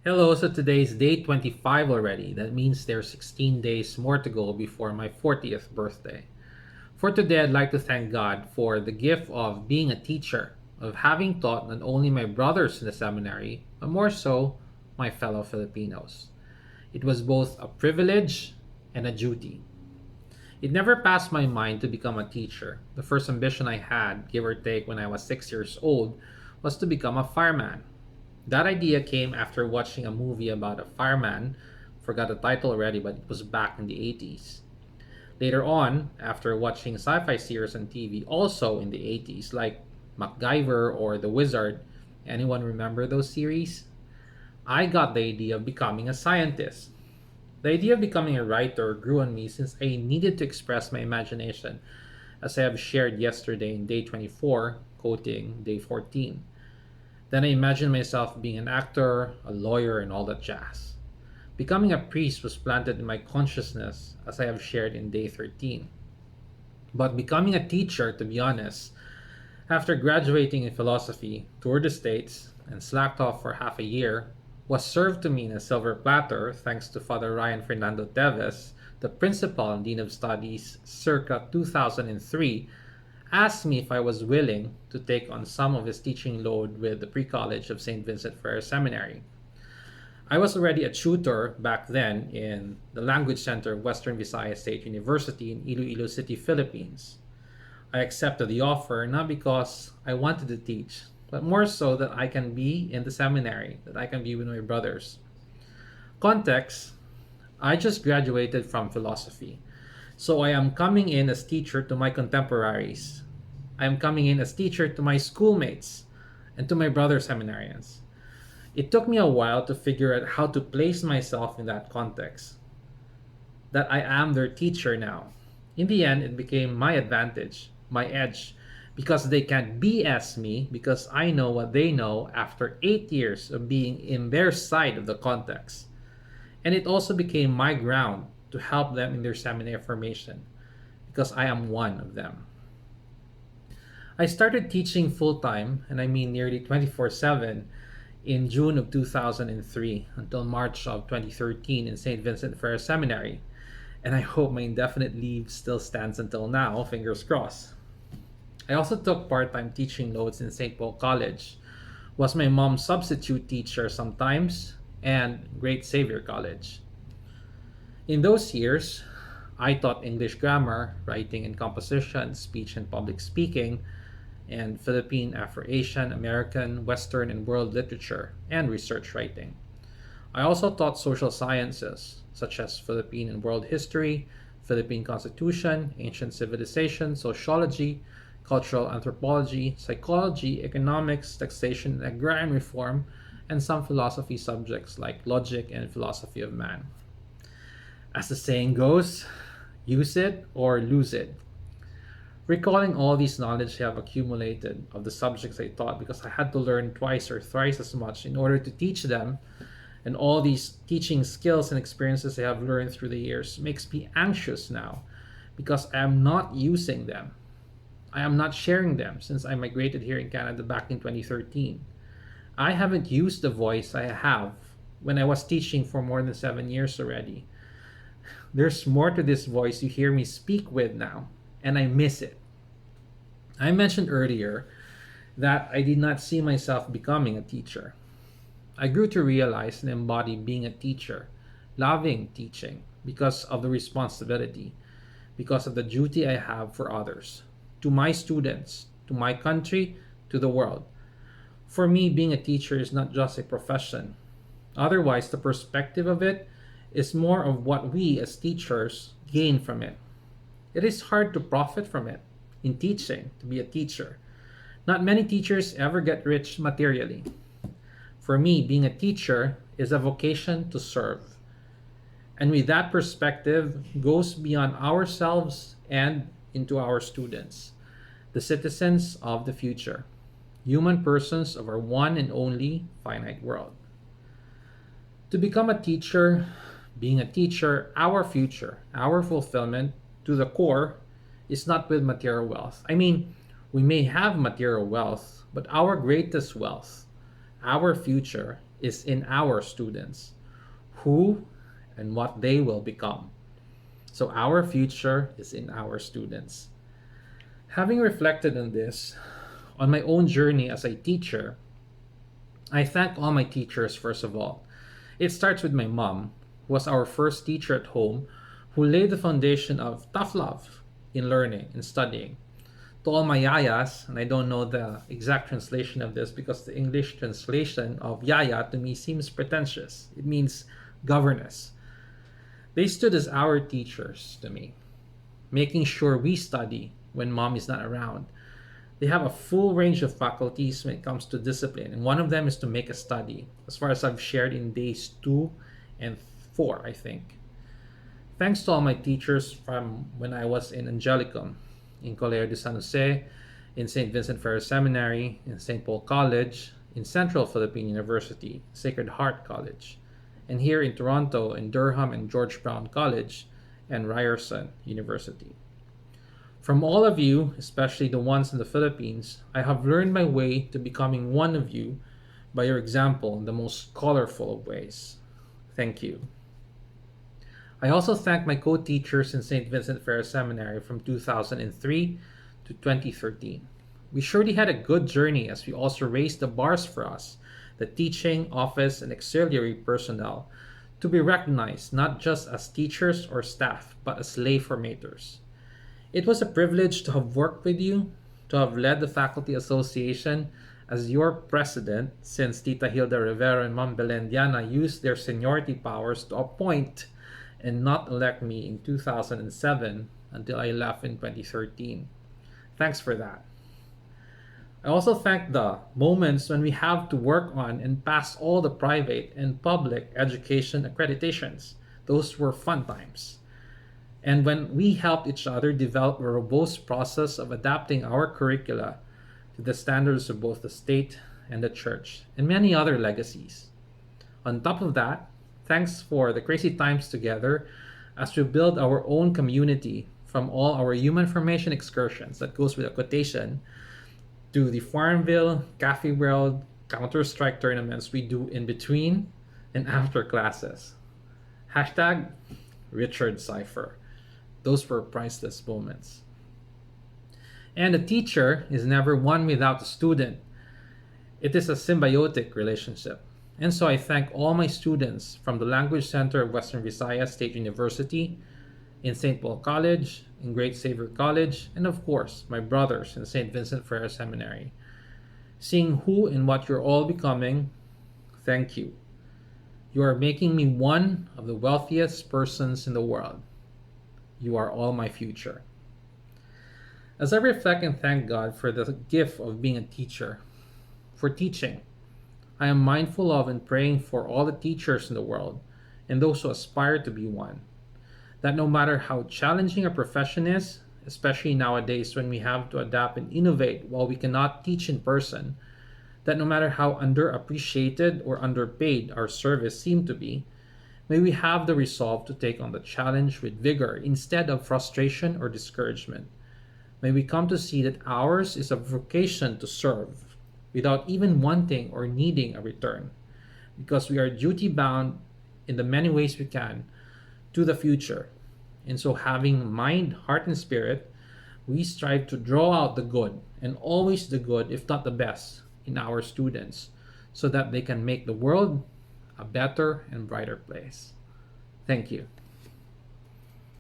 Hello, so today's day 25 already. That means there's 16 days more to go before my 40th birthday. For today, I'd like to thank God for the gift of being a teacher, of having taught not only my brothers in the seminary, but more so, my fellow Filipinos. It was both a privilege and a duty. It never passed my mind to become a teacher. The first ambition I had, give or take when I was 6 years old, was to become a fireman. That idea came after watching a movie about a fireman. Forgot the title already, but it was back in the 80s. Later on, after watching sci-fi series on TV also in the 80s, like MacGyver or The Wizard, anyone remember those series? I got the idea of becoming a scientist. The idea of becoming a writer grew on me since I needed to express my imagination, as I have shared yesterday in day 24, quoting day 14. Then I imagined myself being an actor, a lawyer, and all that jazz. Becoming a priest was planted in my consciousness, as I have shared in day 13. But becoming a teacher, to be honest, after graduating in philosophy, toured the States, and slacked off for half a year, was served to me in a silver platter thanks to Father Ryan Fernando Teves, the principal and dean of studies circa 2003, asked me if I was willing to take on some of his teaching load with the pre-college of St. Vincent Ferrer Seminary. I was already a tutor back then in the Language Center of Western Visayas State University in Iloilo City, Philippines. I accepted the offer not because I wanted to teach, but more so that I can be in the seminary, that I can be with my brothers. Context: I just graduated from philosophy. So I am coming in as teacher to my contemporaries. I am coming in as teacher to my schoolmates and to my brother seminarians. It took me a while to figure out how to place myself in that context, that I am their teacher now. In the end, it became my advantage, my edge, because they can't BS me because I know what they know after 8 years of being in their side of the context. And it also became my ground to help them in their seminary formation because I am one of them. I started teaching full time, and I mean nearly 24/7, in June of 2003 until March of 2013 in St. Vincent Ferrer Seminary. And I hope my indefinite leave still stands until now, fingers crossed. I also took part time teaching loads in St. Paul College, was my mom's substitute teacher sometimes, and Great Savior College. In those years, I taught English grammar, writing and composition, speech and public speaking, and Philippine, Afro-Asian, American, Western, and world literature, and research writing. I also taught social sciences, such as Philippine and world history, Philippine constitution, ancient civilization, sociology, cultural anthropology, psychology, economics, taxation, and agrarian reform, and some philosophy subjects like logic and philosophy of man. As the saying goes, use it or lose it. Recalling all these knowledge I have accumulated of the subjects I taught because I had to learn twice or thrice as much in order to teach them, and all these teaching skills and experiences I have learned through the years makes me anxious now because I am not using them. I am not sharing them since I migrated here in Canada back in 2013. I haven't used the voice I have when I was teaching for more than 7 years already. There's more to this voice you hear me speak with now, and I miss it. I mentioned earlier that I did not see myself becoming a teacher. I grew to realize and embody being a teacher, loving teaching because of the responsibility, because of the duty I have for others, to my students, to my country, to the world. For me, being a teacher is not just a profession. Otherwise, the perspective of it is more of what we as teachers gain from it. It is hard to profit from it in teaching, to be a teacher. Not many teachers ever get rich materially. For me, being a teacher is a vocation to serve. And with that perspective goes beyond ourselves and into our students, the citizens of the future, human persons of our one and only finite world. To become a teacher, being a teacher, our future, our fulfillment to the core is not with material wealth. I mean, we may have material wealth, but our greatest wealth, Our future is in our students, who and what they will become. So our future is in our students. Having reflected on this, on my own journey as a teacher, I thank all my teachers first of all. It starts with my mom, who was our first teacher at home, who laid the foundation of tough love in learning and studying. To all my yayas, and I don't know the exact translation of this because the English translation of yaya to me seems pretentious. It means governess. They stood as our teachers to me, making sure we study when mom is not around. They have a full range of faculties when it comes to discipline, and one of them is to make a study, as far as I've shared in days 2 and 4, I think. Thanks to all my teachers from when I was in Angelicum, in Colegio de San Jose, in St. Vincent Ferrer Seminary, in St. Paul College, in Central Philippine University, Sacred Heart College, and here in Toronto, in Durham and George Brown College, and Ryerson University. From all of you, especially the ones in the Philippines, I have learned my way to becoming one of you by your example in the most colorful of ways. Thank you. I also thank my co-teachers in St. Vincent Ferrer Seminary from 2003 to 2013. We surely had a good journey as we also raised the bars for us, the teaching, office, and auxiliary personnel, to be recognized not just as teachers or staff, but as lay formators. It was a privilege to have worked with you, to have led the Faculty Association as your president, since Tita Hilda Rivera and Ma'am Belendiana used their seniority powers to appoint and not elect me in 2007 until I left in 2013. Thanks for that. I also thank the moments when we have to work on and pass all the private and public education accreditations. Those were fun times. And when we helped each other develop a robust process of adapting our curricula to the standards of both the state and the church, and many other legacies. On top of that, thanks for the crazy times together as we build our own community, from all our human formation excursions, that goes with a quotation, to the Farmville, Cafe World, Counter-Strike tournaments we do in between and after classes. Hashtag Richard Cipher. Those were priceless moments. And a teacher is never one without a student. It is a symbiotic relationship. And so I thank all my students from the Language Center of Western Visayas State University, in St. Paul College, in Great Savior College, and of course, my brothers in St. Vincent Ferrer Seminary. Seeing who and what you're all becoming, thank you. You are making me one of the wealthiest persons in the world. You are all my future. As I reflect and thank God for the gift of being a teacher, for teaching, I am mindful of and praying for all the teachers in the world and those who aspire to be one. That no matter how challenging a profession is, especially nowadays when we have to adapt and innovate while we cannot teach in person, that no matter how underappreciated or underpaid our service seem to be, may we have the resolve to take on the challenge with vigor instead of frustration or discouragement. May we come to see that ours is a vocation to serve without even wanting or needing a return, because we are duty bound in the many ways we can to the future. And so, having mind, heart, and spirit, we strive to draw out the good, and always the good, if not the best, in our students, so that they can make the world a better and brighter place. Thank you.